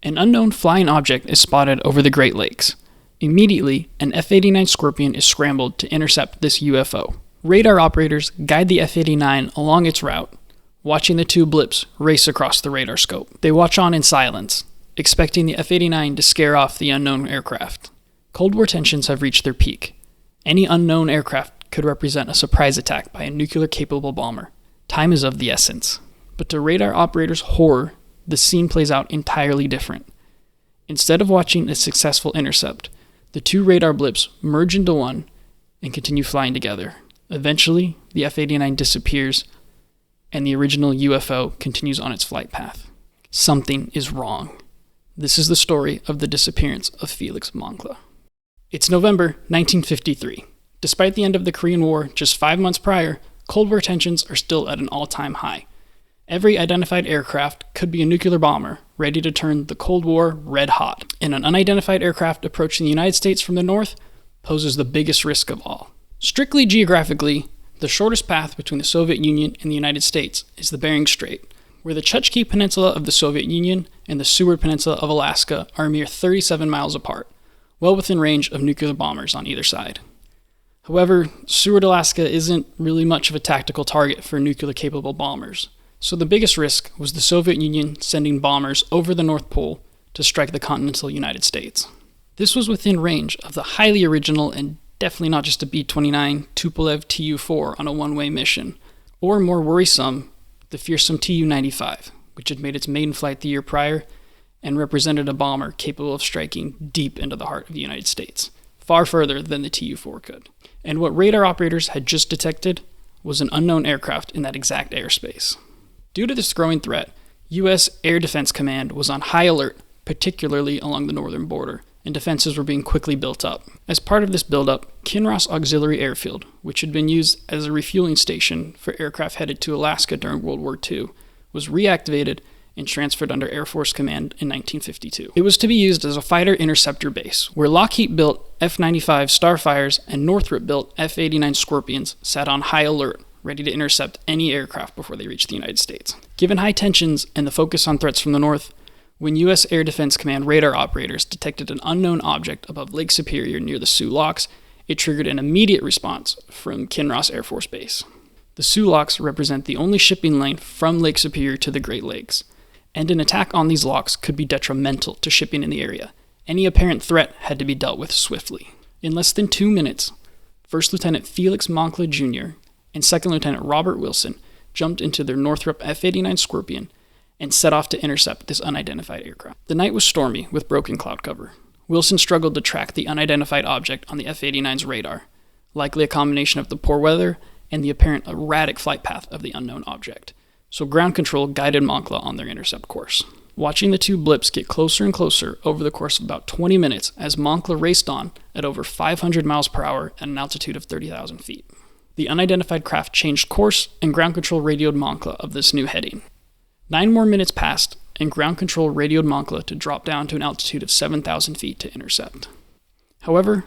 An unknown flying object is spotted over the Great Lakes. Immediately, an F-89 Scorpion is scrambled to intercept this UFO. Radar operators guide the F-89 along its route, watching the two blips race across the radar scope. They watch on in silence, expecting the F-89 to scare off the unknown aircraft. Cold War tensions have reached their peak. Any unknown aircraft could represent a surprise attack by a nuclear-capable bomber. Time is of the essence. But to radar operators' horror, the scene plays out entirely different. Instead of watching a successful intercept, the two radar blips merge into one and continue flying together. Eventually, the F-89 disappears, and the original UFO continues on its flight path. Something is wrong. This is the story of the disappearance of Felix Moncla. It's November 1953. Despite the end of the Korean War just 5 months prior, Cold War tensions are still at an all-time high. Every identified aircraft could be a nuclear bomber, ready to turn the Cold War red hot. And an unidentified aircraft approaching the United States from the north poses the biggest risk of all. Strictly geographically, the shortest path between the Soviet Union and the United States is the Bering Strait, where the Chukchi Peninsula of the Soviet Union and the Seward Peninsula of Alaska are a mere 37 miles apart, well within range of nuclear bombers on either side. However, Seward, Alaska isn't really much of a tactical target for nuclear-capable bombers. So the biggest risk was the Soviet Union sending bombers over the North Pole to strike the continental United States. This was within range of the highly original and definitely not just a B-29 Tupolev Tu-4 on a one-way mission, or more worrisome, the fearsome Tu-95, which had made its maiden flight the year prior and represented a bomber capable of striking deep into the heart of the United States, far further than the Tu-4 could. And what radar operators had just detected was an unknown aircraft in that exact airspace. Due to this growing threat, U.S. Air Defense Command was on high alert, particularly along the northern border, and defenses were being quickly built up. As part of this buildup, Kinross Auxiliary Airfield, which had been used as a refueling station for aircraft headed to Alaska during World War II, was reactivated and transferred under Air Force Command in 1952. It was to be used as a fighter interceptor base, where Lockheed-built F-95 Starfires and Northrop-built F-89 Scorpions sat on high alert, ready to intercept any aircraft before they reached the United States. Given high tensions and the focus on threats from the north, when U.S. Air Defense Command radar operators detected an unknown object above Lake Superior near the Sioux Locks, it triggered an immediate response from Kinross Air Force Base. The Sioux Locks represent the only shipping lane from Lake Superior to the Great Lakes, and an attack on these locks could be detrimental to shipping in the area. Any apparent threat had to be dealt with swiftly. In less than 2 minutes, First Lieutenant Felix Moncla Jr. and Second Lieutenant Robert Wilson jumped into their Northrop F-89 Scorpion and set off to intercept this unidentified aircraft. The night was stormy with broken cloud cover. Wilson struggled to track the unidentified object on the F-89's radar, likely a combination of the poor weather and the apparent erratic flight path of the unknown object. So ground control guided Moncla on their intercept course. Watching the two blips get closer and closer over the course of about 20 minutes as Moncla raced on at over 500 miles per hour at an altitude of 30,000 feet. The unidentified craft changed course, and ground control radioed Moncla of this new heading. 9 more minutes passed, and ground control radioed Moncla to drop down to an altitude of 7,000 feet to intercept. However,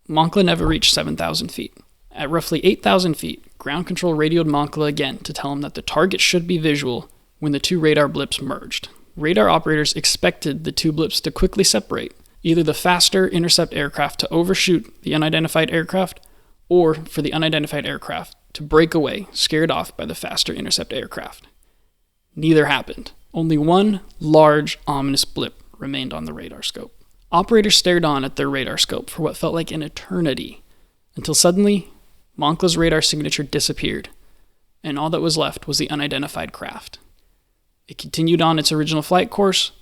Moncla never reached 7,000 feet. At roughly 8,000 feet, ground control radioed Moncla again to tell him that the target should be visual when the two radar blips merged. Radar operators expected the two blips to quickly separate, either the faster intercept aircraft to overshoot the unidentified aircraft, or for the unidentified aircraft to break away, scared off by the faster intercept aircraft. Neither happened. Only one large, ominous blip remained on the radar scope. Operators stared on at their radar scope for what felt like an eternity, until suddenly, Moncla's radar signature disappeared, and all that was left was the unidentified craft. It continued on its original flight course,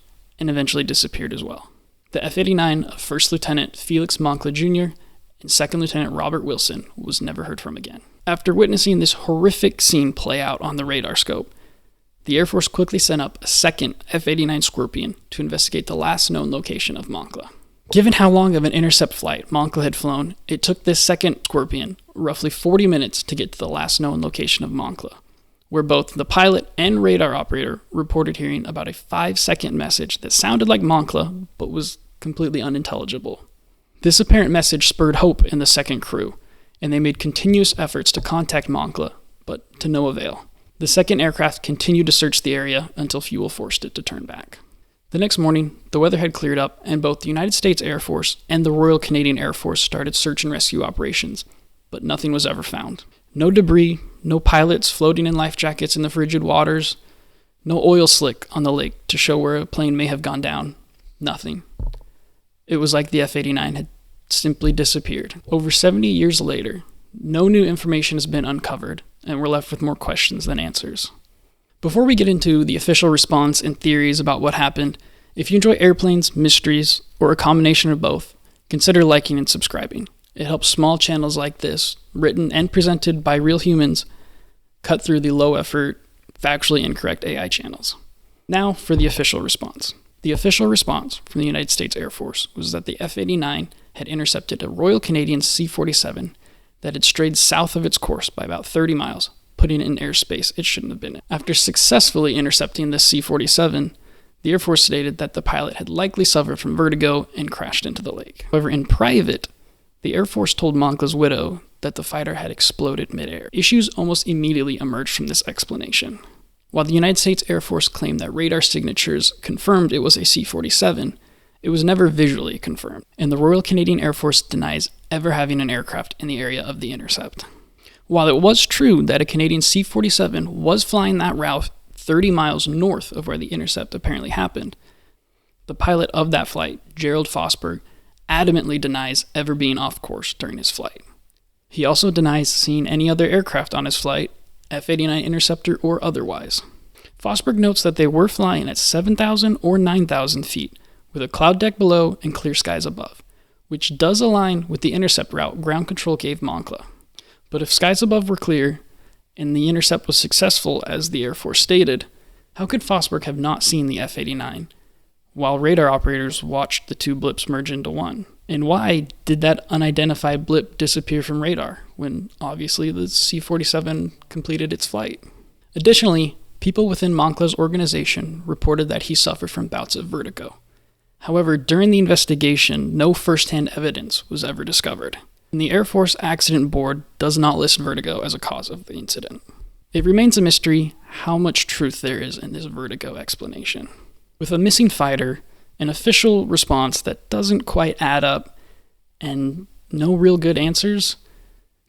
and eventually disappeared as well. The F-89 of First Lieutenant Felix Moncla Jr. and Second Lieutenant Robert Wilson was never heard from again. After witnessing this horrific scene play out on the radar scope, the Air Force quickly sent up a second F-89 Scorpion to investigate the last known location of Moncla. Given how long of an intercept flight Moncla had flown, it took this second Scorpion roughly 40 minutes to get to the last known location of Moncla, where both the pilot and radar operator reported hearing about a 5-second message that sounded like Moncla, but was completely unintelligible. This apparent message spurred hope in the second crew, and they made continuous efforts to contact Moncla, but to no avail. The second aircraft continued to search the area until fuel forced it to turn back. The next morning, the weather had cleared up, and both the United States Air Force and the Royal Canadian Air Force started search and rescue operations, but nothing was ever found. No debris, no pilots floating in life jackets in the frigid waters, no oil slick on the lake to show where a plane may have gone down. Nothing. It was like the F-89 had simply disappeared. Over 70 years later, no new information has been uncovered, and we're left with more questions than answers. Before we get into the official response and theories about what happened, if you enjoy airplanes, mysteries, or a combination of both, consider liking and subscribing. It helps small channels like this, written and presented by real humans, cut through the low-effort, factually incorrect AI channels. Now for the official response. The official response from the United States Air Force was that the F-89 had intercepted a Royal Canadian C-47 that had strayed south of its course by about 30 miles, putting it in airspace it shouldn't have been in. After successfully intercepting this C-47, the Air Force stated that the pilot had likely suffered from vertigo and crashed into the lake. However, in private, the Air Force told Moncla's widow that the fighter had exploded midair. Issues almost immediately emerged from this explanation. While the United States Air Force claimed that radar signatures confirmed it was a C-47, it was never visually confirmed, and the Royal Canadian Air Force denies ever having an aircraft in the area of the intercept. While it was true that a Canadian C-47 was flying that route 30 miles north of where the intercept apparently happened, the pilot of that flight, Gerald Fosberg, adamantly denies ever being off course during his flight. He also denies seeing any other aircraft on his flight, F-89 interceptor or otherwise. Fosberg notes that they were flying at 7,000 or 9,000 feet, with a cloud deck below and clear skies above, which does align with the intercept route ground control gave Moncla. But if skies above were clear, and the intercept was successful as the Air Force stated, how could Fosberg have not seen the F-89, while radar operators watched the two blips merge into one? And why did that unidentified blip disappear from radar, when obviously the C-47 completed its flight? Additionally, people within Moncla's organization reported that he suffered from bouts of vertigo. However, during the investigation, no first-hand evidence was ever discovered, and the Air Force Accident Board does not list vertigo as a cause of the incident. It remains a mystery how much truth there is in this vertigo explanation. With a missing fighter, an official response that doesn't quite add up, and no real good answers,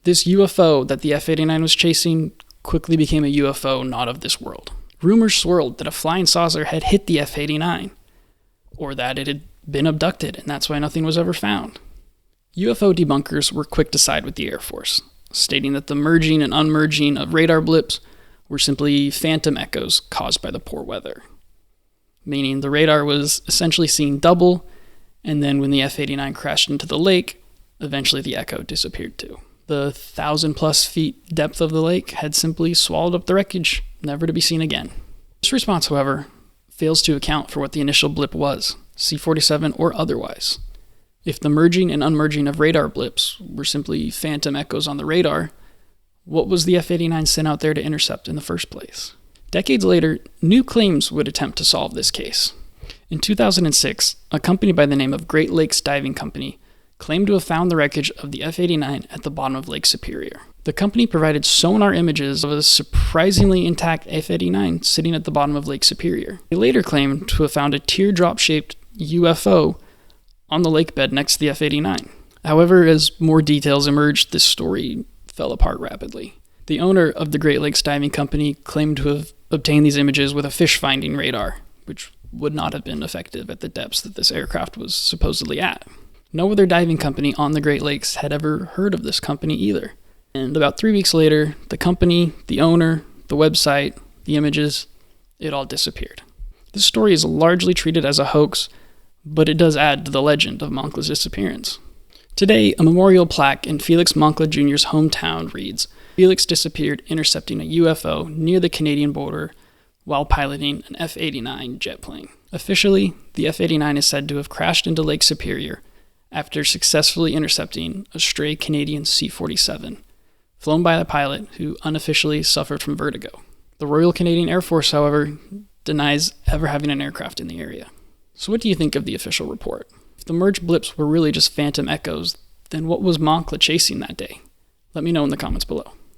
this UFO that the F-89 was chasing quickly became a UFO not of this world. Rumors swirled that a flying saucer had hit the F-89, or that it had been abducted, and that's why nothing was ever found. UFO debunkers were quick to side with the Air Force, stating that the merging and unmerging of radar blips were simply phantom echoes caused by the poor weather, meaning the radar was essentially seen double, and then when the F-89 crashed into the lake, eventually the echo disappeared too. The 1,000+ feet depth of the lake had simply swallowed up the wreckage, never to be seen again. This response, however, fails to account for what the initial blip was, C-47 or otherwise. If the merging and unmerging of radar blips were simply phantom echoes on the radar, what was the F-89 sent out there to intercept in the first place? Decades later, new claims would attempt to solve this case. In 2006, a company by the name of Great Lakes Diving Company claimed to have found the wreckage of the F-89 at the bottom of Lake Superior. The company provided sonar images of a surprisingly intact F-89 sitting at the bottom of Lake Superior. They later claimed to have found a teardrop-shaped UFO on the lake bed next to the F-89. However, as more details emerged, this story fell apart rapidly. The owner of the Great Lakes Diving Company claimed to have obtained these images with a fish-finding radar, which would not have been effective at the depths that this aircraft was supposedly at. No other diving company on the Great Lakes had ever heard of this company either. And about 3 weeks later, the company, the owner, the website, the images, it all disappeared. This story is largely treated as a hoax, but it does add to the legend of Moncla's disappearance. Today, a memorial plaque in Felix Moncla Jr.'s hometown reads, "Felix disappeared intercepting a UFO near the Canadian border while piloting an F-89 jet plane." Officially, the F-89 is said to have crashed into Lake Superior after successfully intercepting a stray Canadian C-47, flown by a pilot who unofficially suffered from vertigo. The Royal Canadian Air Force, however, denies ever having an aircraft in the area. So what do you think of the official report? If the merged blips were really just phantom echoes, then what was Moncla chasing that day? Let me know in the comments below.